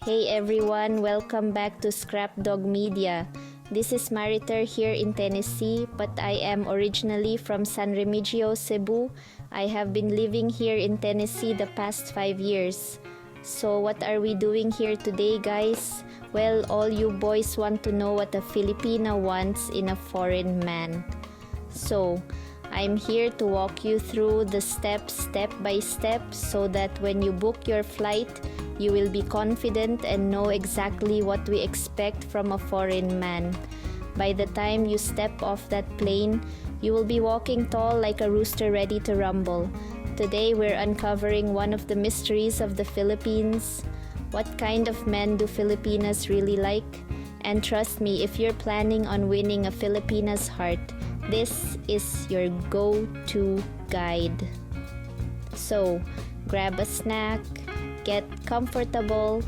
Hey everyone, welcome back to Scrap Dog Media. This is Mariter here in Tennessee, but I am originally from San Remigio, Cebu. I have been living here in Tennessee the past 5 years. So what are we doing here today, guys? Well, all you boys want to know what a Filipina wants in a foreign man. So, I'm here to walk you through the steps step by step so that when you book your flight, you will be confident and know exactly what we expect from a foreign man. By the time you step off that plane, you will be walking tall like a rooster ready to rumble. Today we're uncovering one of the mysteries of the Philippines. What kind of men do Filipinas really like? And trust me, if you're planning on winning a Filipina's heart, this is your go-to guide. So, grab a snack, get comfortable,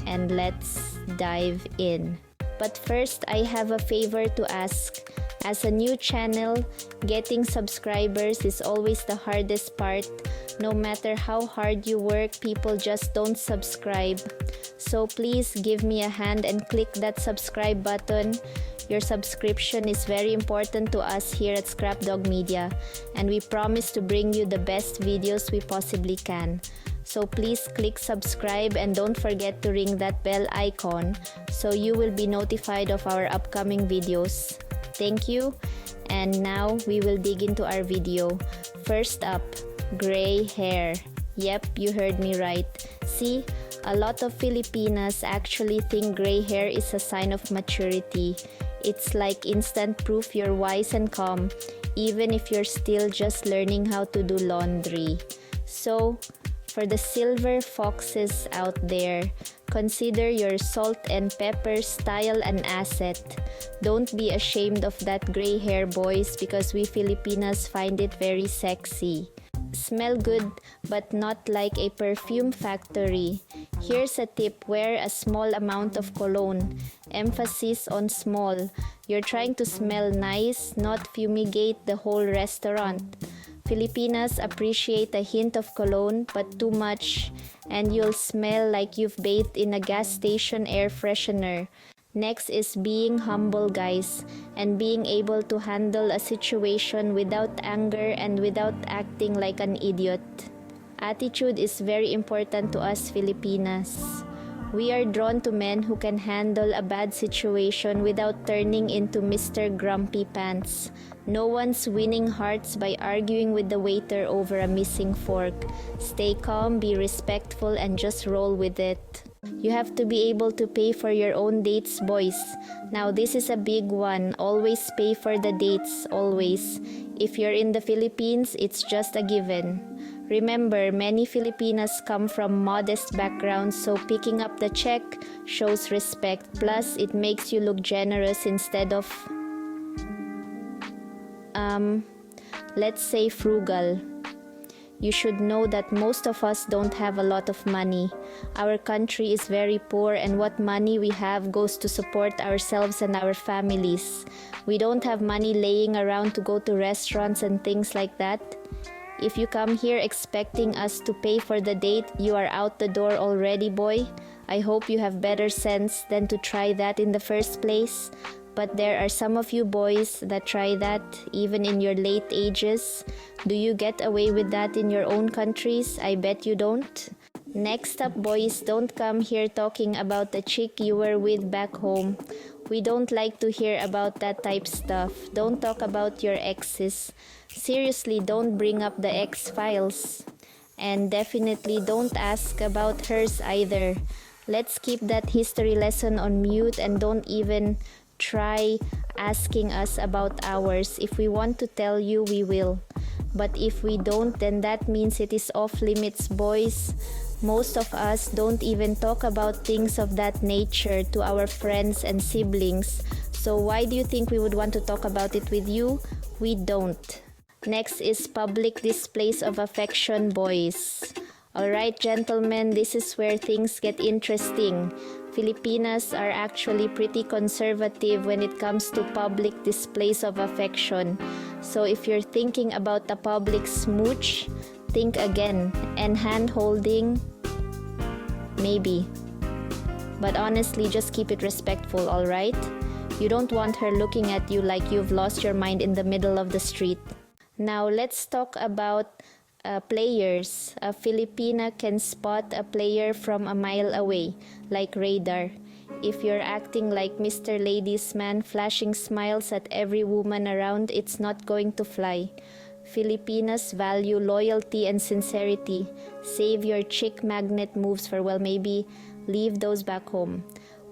and let's dive in. But first, I have a favor to ask. As a new channel, getting subscribers is always the hardest part. No matter how hard you work, people just don't subscribe. So please give me a hand and click that subscribe button. Your subscription is very important to us here at Scrap Dog Media, and we promise to bring you the best videos we possibly can. So please click subscribe and don't forget to ring that bell icon so you will be notified of our upcoming videos. Thank you, and now we will dig into our video. First up, gray hair. Yep, you heard me right. See, a lot of Filipinas actually think gray hair is a sign of maturity. It's like instant proof you're wise and calm, even if you're still just learning how to do laundry. So, for the silver foxes out there, consider your salt and pepper style an asset. Don't be ashamed of that gray hair, boys, because we Filipinas find it very sexy. Smell good, but not like a perfume factory. Here's a tip: wear a small amount of cologne. Emphasis on small. You're trying to smell nice, not fumigate the whole restaurant. Filipinas appreciate a hint of cologne, but too much, and you'll smell like you've bathed in a gas station air freshener. Next is being humble, guys, and being able to handle a situation without anger and without acting like an idiot. Attitude is very important to us Filipinas. We are drawn to men who can handle a bad situation without turning into Mr. Grumpy Pants. No one's winning hearts by arguing with the waiter over a missing fork. Stay calm, be respectful, and just roll with it. You have to be able to pay for your own dates, boys. Now this is a big one. Always pay for the dates, always. If you're in the Philippines, it's just a given. Remember, many Filipinas come from modest backgrounds, so picking up the check shows respect. Plus, it makes you look generous instead of, let's say frugal. You should know that most of us don't have a lot of money. Our country is very poor, and what money we have goes to support ourselves and our families. We don't have money laying around to go to restaurants and things like that. If you come here expecting us to pay for the date, you are out the door already, boy. I hope you have better sense than to try that in the first place. But there are some of you boys that try that even in your late ages. Do you get away with that in your own countries? I bet you don't. Next up, boys, don't come here talking about the chick you were with back home. We don't like to hear about that type stuff. Don't talk about your exes. Seriously, don't bring up the X-Files. And definitely don't ask about hers either. Let's keep that history lesson on mute and don't even try asking us about ours. If we want to tell you, we will. But if we don't, then that means it is off limits, boys. Most of us don't even talk about things of that nature to our friends and siblings. So why do you think we would want to talk about it with you? We don't. Next is public displays of affection, boys. Alright, gentlemen, this is where things get interesting. Filipinas are actually pretty conservative when it comes to public displays of affection. So if you're thinking about a public smooch, think again. And hand holding, maybe. But honestly, just keep it respectful, alright? You don't want her looking at you like you've lost your mind in the middle of the street. Now, let's talk about players. A Filipina can spot a player from a mile away, like radar. If you're acting like Mr. Ladies Man, flashing smiles at every woman around, it's not going to fly. Filipinas value loyalty and sincerity. Save your chick magnet moves for, well, maybe leave those back home.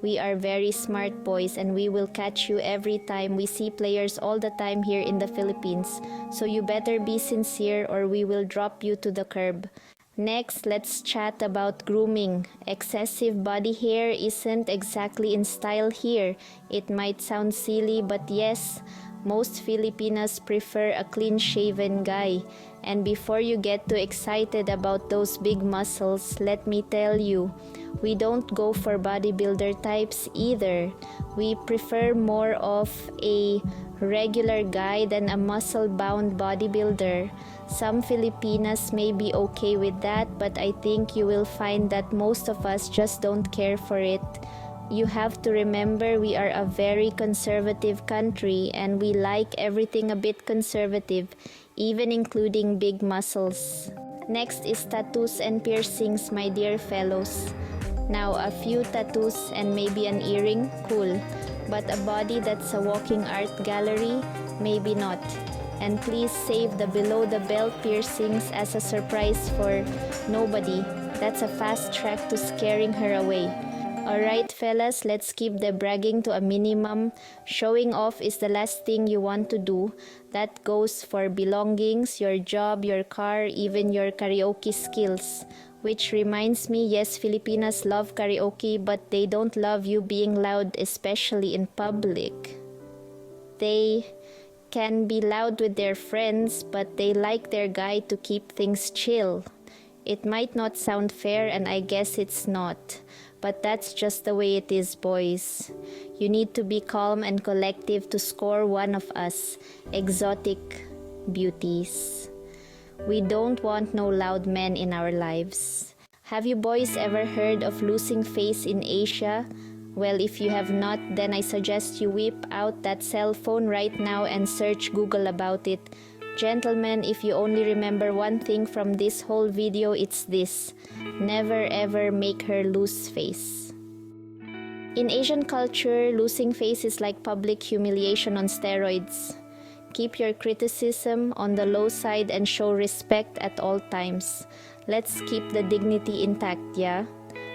We are very smart boys and we will catch you every time. We see players all the time here in the Philippines. So you better be sincere or we will drop you to the curb. Next, let's chat about grooming. Excessive body hair isn't exactly in style here. It might sound silly, but yes, most Filipinas prefer a clean-shaven guy. And before you get too excited about those big muscles, let me tell you, we don't go for bodybuilder types either. We prefer more of a regular guy than a muscle-bound bodybuilder. Some Filipinas may be okay with that, but I think you will find that most of us just don't care for it. You have to remember we are a very conservative country and we like everything a bit conservative, even including big muscles. Next is tattoos and piercings, my dear fellows. Now, a few tattoos and maybe an earring, cool. But a body that's a walking art gallery, maybe not. And please save the below-the-belt piercings as a surprise for nobody. That's a fast track to scaring her away. Alright fellas, let's keep the bragging to a minimum. Showing off is the last thing you want to do. That goes for belongings, your job, your car, even your karaoke skills. Which reminds me, yes, Filipinas love karaoke, but they don't love you being loud, especially in public. They can be loud with their friends, but they like their guy to keep things chill. It might not sound fair, and I guess it's not. But that's just the way it is, boys. You need to be calm and collective to score one of us, exotic beauties. We don't want no loud men in our lives. Have you boys ever heard of losing face in Asia? Well, if you have not, then I suggest you whip out that cell phone right now and search Google about it. Gentlemen, if you only remember one thing from this whole video, it's this: never ever make her lose face. In Asian culture, losing face is like public humiliation on steroids. Keep your criticism on the low side and show respect at all times. Let's keep the dignity intact, yeah?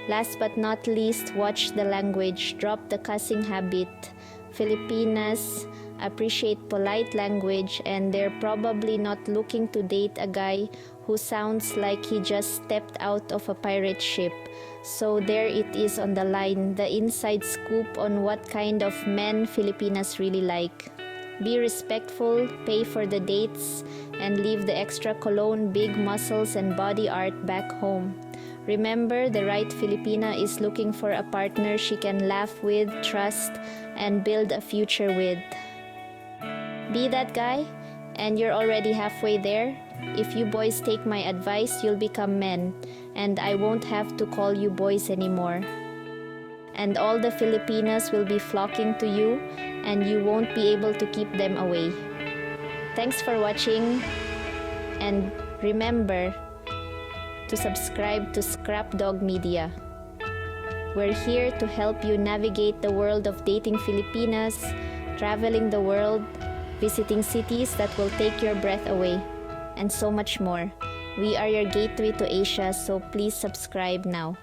Last but not least, watch the language. Drop the cussing habit. Filipinas appreciate polite language and they're probably not looking to date a guy who sounds like he just stepped out of a pirate ship. So there it is on the line, the inside scoop on what kind of men Filipinas really like. Be respectful, pay for the dates, and leave the extra cologne, big muscles, and body art back home. Remember, the right Filipina is looking for a partner she can laugh with, trust, and build a future with. Be that guy, and you're already halfway there. If you boys take my advice, you'll become men, and I won't have to call you boys anymore. And all the Filipinas will be flocking to you, and you won't be able to keep them away. Thanks for watching, and remember to subscribe to Scrap Dog Media. We're here to help you navigate the world of dating Filipinas, traveling the world, visiting cities that will take your breath away, and so much more. We are your gateway to Asia, so please subscribe now.